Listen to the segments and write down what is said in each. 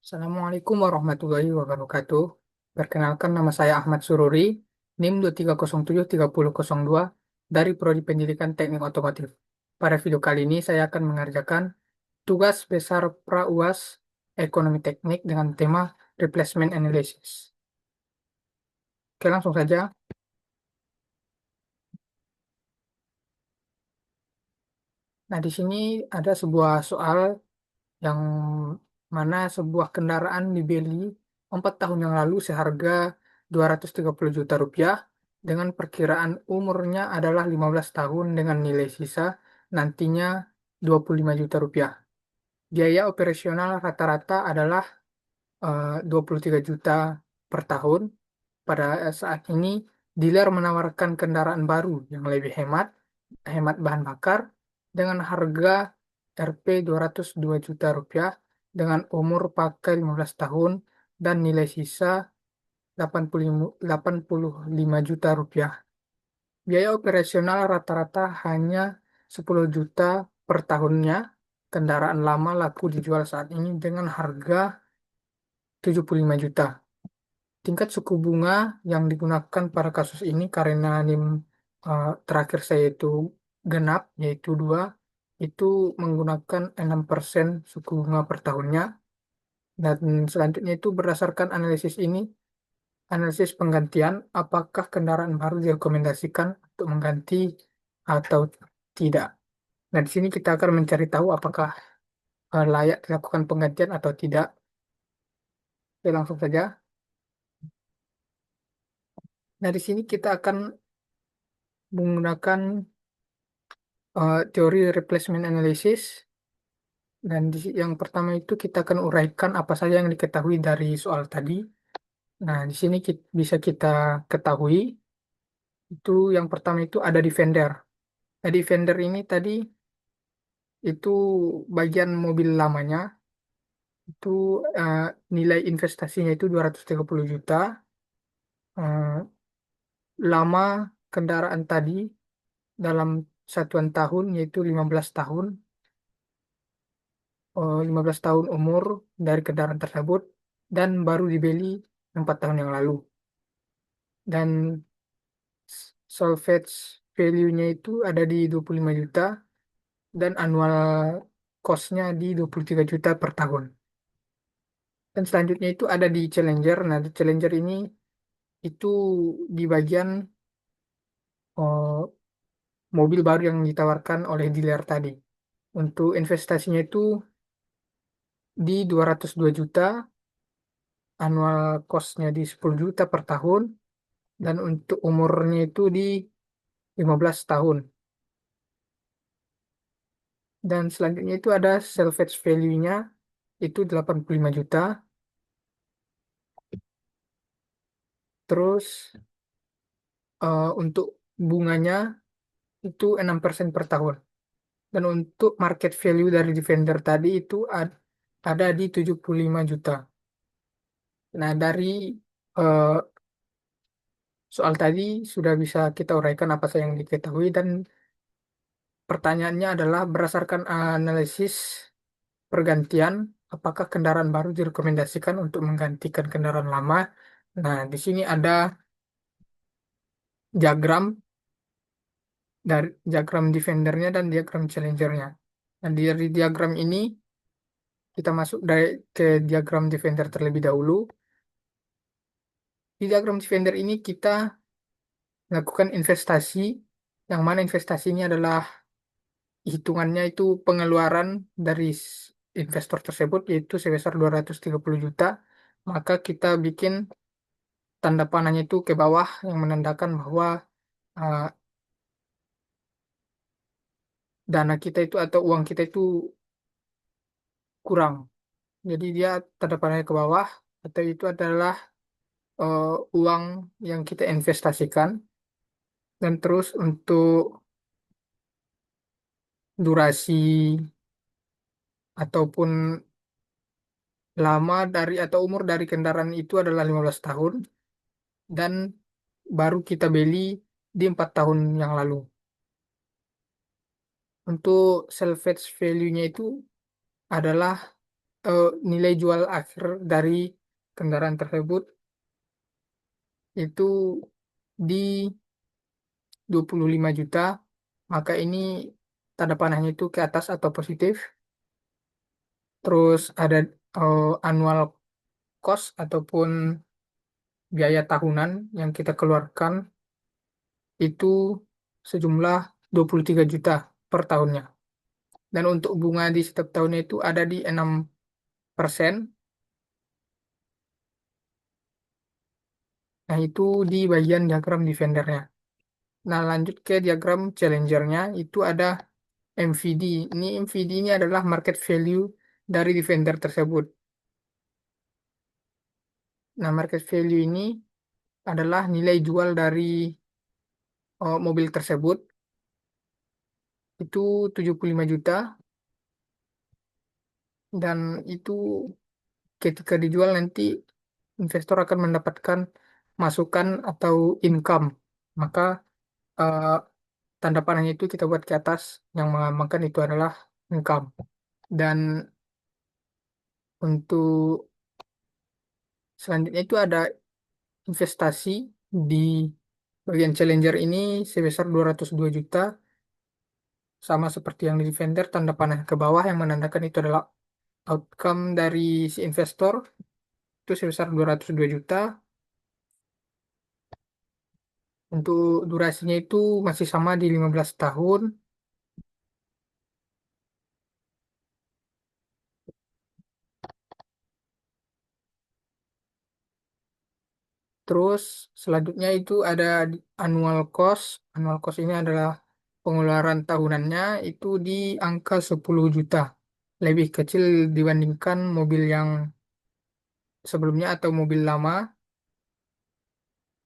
Assalamualaikum warahmatullahi wabarakatuh. Perkenalkan nama saya Ahmad Sururi, NIM 23073002 dari Prodi Pendidikan Teknik Otomotif. Pada video kali ini saya akan mengerjakan tugas besar Pra-UAS Ekonomi Teknik dengan tema Replacement Analysis. Oke, langsung saja. Nah, di sini ada sebuah soal yang mana sebuah kendaraan dibeli 4 tahun yang lalu seharga 230 juta rupiah dengan perkiraan umurnya adalah 15 tahun dengan nilai sisa nantinya 25 juta rupiah. Biaya operasional rata-rata adalah 23 juta per tahun. Pada saat ini, dealer menawarkan kendaraan baru yang lebih hemat bahan bakar, dengan harga Rp 202 juta rupiah dengan umur pakai 15 tahun dan nilai sisa 85 juta rupiah. Biaya operasional rata-rata hanya 10 juta per tahunnya. Kendaraan lama laku dijual saat ini dengan harga 75 juta. Tingkat suku bunga yang digunakan pada kasus ini karena NIM terakhir saya itu genap, yaitu 2, itu menggunakan 6% suku bunga per tahunnya. Dan selanjutnya itu berdasarkan analisis ini, analisis penggantian, apakah kendaraan baru direkomendasikan untuk mengganti atau tidak. Nah, di sini kita akan mencari tahu apakah layak dilakukan penggantian atau tidak. Oke, langsung saja. Nah, di sini kita akan menggunakan teori replacement analysis, dan yang pertama itu kita akan uraikan apa saja yang diketahui dari soal tadi. Nah, di sini bisa kita ketahui itu yang pertama itu ada Defender. Nah, Defender ini tadi itu bagian mobil lamanya itu eh, nilai investasinya itu 230 juta. Eh, Lama kendaraan tadi dalam satuan tahun yaitu 15 tahun. 15 tahun umur dari kendaraan tersebut dan baru dibeli 4 tahun yang lalu. Dan salvage value-nya itu ada di 25 juta dan annual cost-nya di 23 juta per tahun. Dan selanjutnya itu ada di Challenger. Nah, di Challenger ini itu di bagian eh, mobil baru yang ditawarkan oleh dealer tadi. Untuk investasinya itu di 202 juta, annual cost-nya di 10 juta per tahun, dan untuk umurnya itu di 15 tahun. Dan selanjutnya itu ada salvage value-nya itu 85 juta. Terus untuk bunganya itu 6% per tahun. Dan untuk market value dari Defender tadi itu ada di 75 juta. Nah, dari eh, soal tadi sudah bisa kita uraikan apa saja yang diketahui, dan pertanyaannya adalah berdasarkan analisis pergantian, apakah kendaraan baru direkomendasikan untuk menggantikan kendaraan lama? Nah, di sini ada diagram dari diagram Defendernya dan diagram Challengernya. Dan dari diagram ini kita masuk ke diagram Defender terlebih dahulu. Di diagram Defender ini kita melakukan investasi, yang mana investasi ini adalah hitungannya itu pengeluaran dari investor tersebut yaitu sebesar 230 juta. Maka kita bikin tanda panahnya itu ke bawah yang menandakan bahwa uh, dana kita itu atau uang kita itu kurang. Jadi dia tanda panahnya ke bawah atau itu adalah uh, uang yang kita investasikan. Dan terus untuk durasi ataupun lama dari atau umur dari kendaraan itu adalah 15 tahun dan baru kita beli di 4 tahun yang lalu. Untuk salvage value-nya itu adalah nilai jual akhir dari kendaraan tersebut itu di 25 juta, maka ini tanda panahnya itu ke atas atau positif. Terus ada annual cost ataupun biaya tahunan yang kita keluarkan itu sejumlah 23 juta per tahunnya. Dan untuk bunga di setiap tahunnya itu ada di 6%. Nah, itu di bagian diagram Defendernya. Nah, lanjut ke diagram Challengernya, itu ada MVD. MVD ini adalah market value dari Defender tersebut. Nah, market value ini adalah nilai jual dari mobil tersebut. Itu 75 juta. Dan itu ketika dijual nanti investor akan mendapatkan masukan atau income. Maka eh, tanda panahnya itu kita buat ke atas yang mengamankan itu adalah income. Dan untuk selanjutnya itu ada investasi di bagian Challenger ini sebesar 202 juta, sama seperti yang di Defender, tanda panah ke bawah yang menandakan itu adalah outcome dari si investor, itu sebesar 202 juta. Untuk durasinya itu masih sama di 15 tahun. Terus selanjutnya itu ada annual cost. Annual cost ini adalah pengeluaran tahunannya itu di angka 10 juta. Lebih kecil dibandingkan mobil yang sebelumnya atau mobil lama.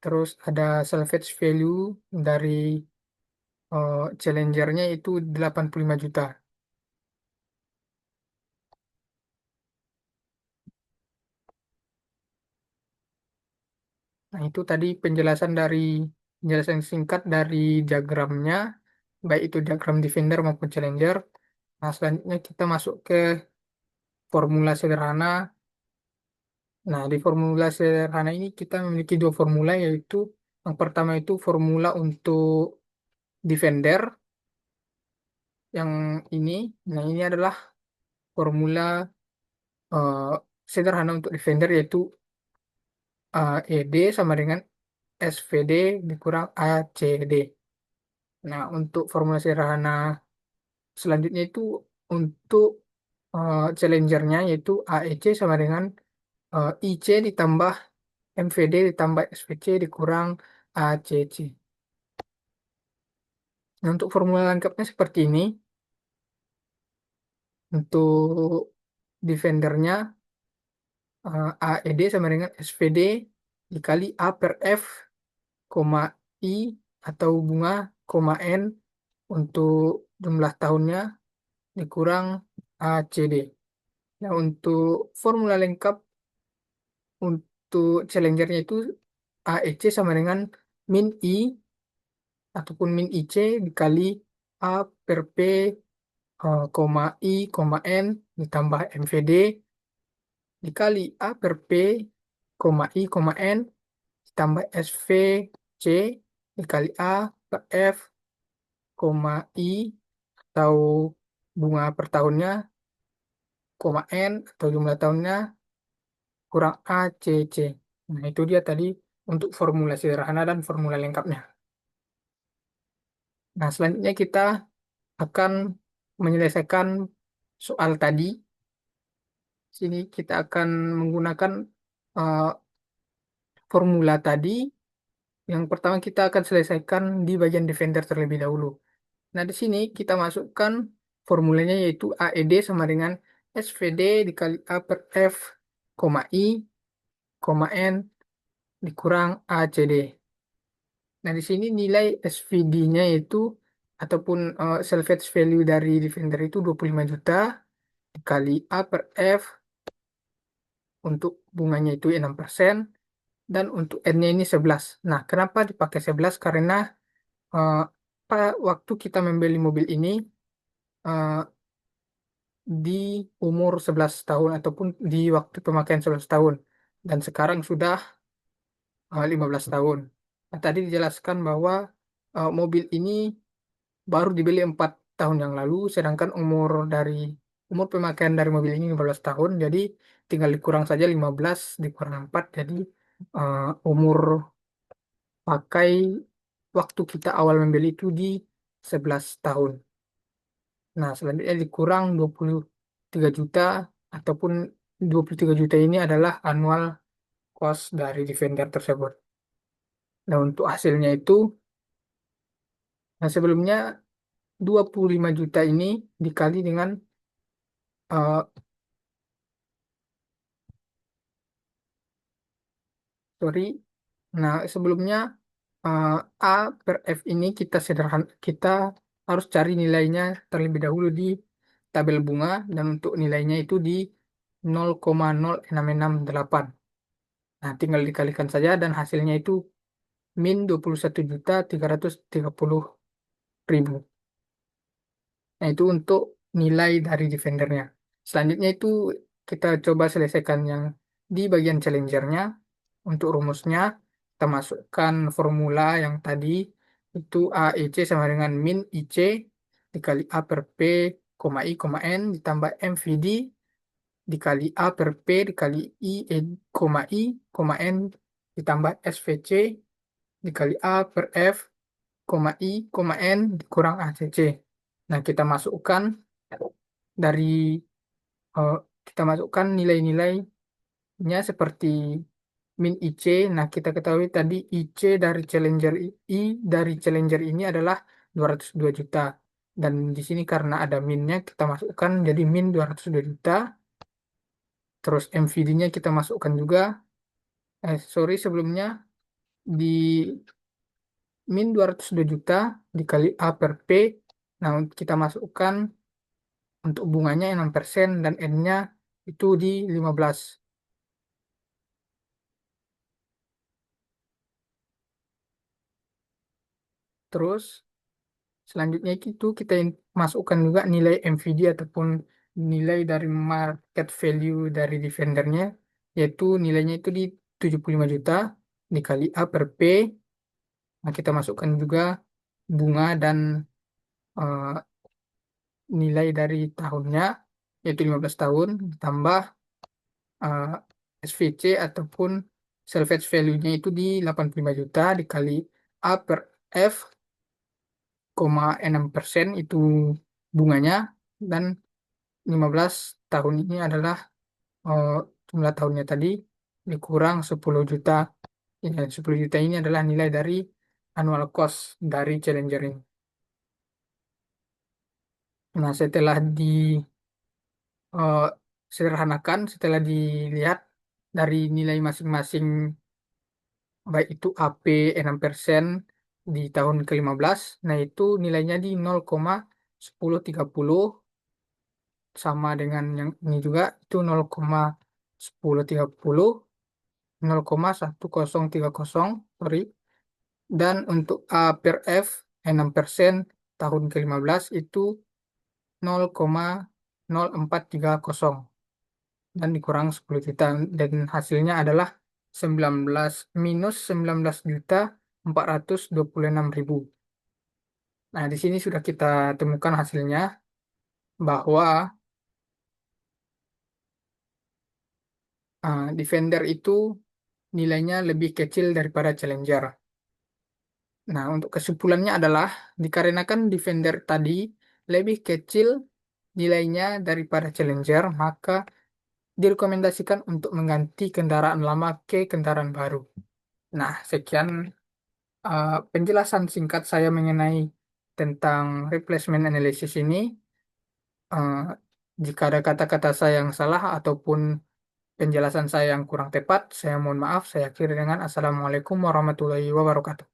Terus ada salvage value dari Challengernya itu 85 juta. Nah, itu tadi penjelasan singkat dari diagramnya, baik itu diagram Defender maupun Challenger. Nah, selanjutnya kita masuk ke formula sederhana. Nah, di formula sederhana ini kita memiliki dua formula, yaitu yang pertama itu formula untuk Defender yang ini. Nah, ini adalah formula eh, sederhana untuk Defender, yaitu ED sama dengan SVD dikurang ACD. Nah, untuk formula sederhana selanjutnya itu untuk challengernya, yaitu AEC sama dengan IC ditambah MVD ditambah SVC dikurang ACC. Nah, untuk formula lengkapnya seperti ini. Untuk defendernya AED sama dengan SVD dikali A per F, koma I atau bunga, koma N untuk jumlah tahunnya dikurang ACD. Nah, untuk formula lengkap untuk challengernya itu AEC sama dengan min I ataupun min IC dikali A per P, koma I, koma N ditambah MVD dikali A per P, koma I, koma N ditambah SVC dikali A per F, koma I atau bunga per tahunnya, koma N atau jumlah tahunnya kurang ACC. Nah, itu dia tadi untuk formula sederhana dan formula lengkapnya. Nah, selanjutnya kita akan menyelesaikan soal tadi. Sini kita akan menggunakan eh, formula tadi. Yang pertama kita akan selesaikan di bagian defender terlebih dahulu. Nah, di sini kita masukkan formulanya, yaitu AED sama dengan SVD dikali A per F, koma I, koma N dikurang ACD. Nah, di sini nilai SVD-nya itu ataupun salvage value dari Defender itu 25 juta dikali A per F, untuk bunganya itu 6% dan untuk N-nya ini 11. Nah, kenapa dipakai 11? Karena pada waktu kita membeli mobil ini, eh, di umur 11 tahun ataupun di waktu pemakaian 11 tahun. Dan sekarang sudah 15 tahun. Nah, tadi dijelaskan bahwa mobil ini baru dibeli 4 tahun yang lalu, sedangkan umur pemakaian dari mobil ini 15 tahun, jadi tinggal dikurang saja 15 dikurang 4, jadi umur pakai waktu kita awal membeli itu di 11 tahun. Nah, selanjutnya dikurang 23 juta ataupun 23 juta ini adalah annual cost dari Defender tersebut. Nah, untuk hasilnya itu, nah sebelumnya 25 juta ini dikali dengan eh, sorry. Nah, sebelumnya eh, A per F ini kita harus cari nilainya terlebih dahulu di tabel bunga dan untuk nilainya itu di 0,0668. Nah, tinggal dikalikan saja dan hasilnya itu min 21.330.000. Nah, itu untuk nilai dari Defendernya. Selanjutnya itu kita coba selesaikan yang di bagian Challengernya. Untuk rumusnya, kita masukkan formula yang tadi, itu AEC sama dengan min IC dikali A per P, I, N, ditambah MVD dikali A per P dikali I, N, ditambah SVC dikali A per F, I, N, dikurang ACC. Nah, dari eh, kita masukkan nilai-nilainya seperti min IC. Nah, kita ketahui tadi IC dari Challenger ini adalah 202 juta. Dan di sini karena ada minnya kita masukkan jadi min 202 juta. Terus MVD-nya kita masukkan juga. Sorry, sebelumnya di min 202 juta dikali A per P. Nah, kita masukkan untuk bunganya 6% dan N-nya itu di 15. Terus selanjutnya itu kita masukkan juga nilai MVD ataupun nilai dari market value dari Defendernya, yaitu nilainya itu di 75 juta dikali A per P. Nah, kita masukkan juga bunga dan eh, nilai dari tahunnya, yaitu 15 tahun, ditambah eh, SVC ataupun salvage value-nya itu di 85 juta dikali A per F, 6% itu bunganya, dan 15 tahun ini adalah eh, jumlah tahunnya tadi dikurang 10 juta. Ya, 10 juta ini adalah nilai dari annual cost dari Challenger ini. Nah, setelah eh, sederhanakan, setelah dilihat dari nilai masing-masing, baik itu AP 6% di tahun ke-15, nah itu nilainya di 0,1030, sama dengan yang ini juga itu 0,1030, 0,1030, sorry. Dan untuk A per F 6% tahun ke-15 itu 0,0430 dan dikurang 10 juta dan hasilnya adalah 19 minus 19 juta 426.000. Nah, di sini sudah kita temukan hasilnya bahwa Defender itu nilainya lebih kecil daripada Challenger. Nah, untuk kesimpulannya adalah dikarenakan Defender tadi lebih kecil nilainya daripada Challenger, maka direkomendasikan untuk mengganti kendaraan lama ke kendaraan baru. Nah, sekian penjelasan singkat saya mengenai tentang replacement analysis ini. Eh, Jika ada kata-kata saya yang salah ataupun penjelasan saya yang kurang tepat, saya mohon maaf. Saya akhiri dengan Assalamualaikum warahmatullahi wabarakatuh.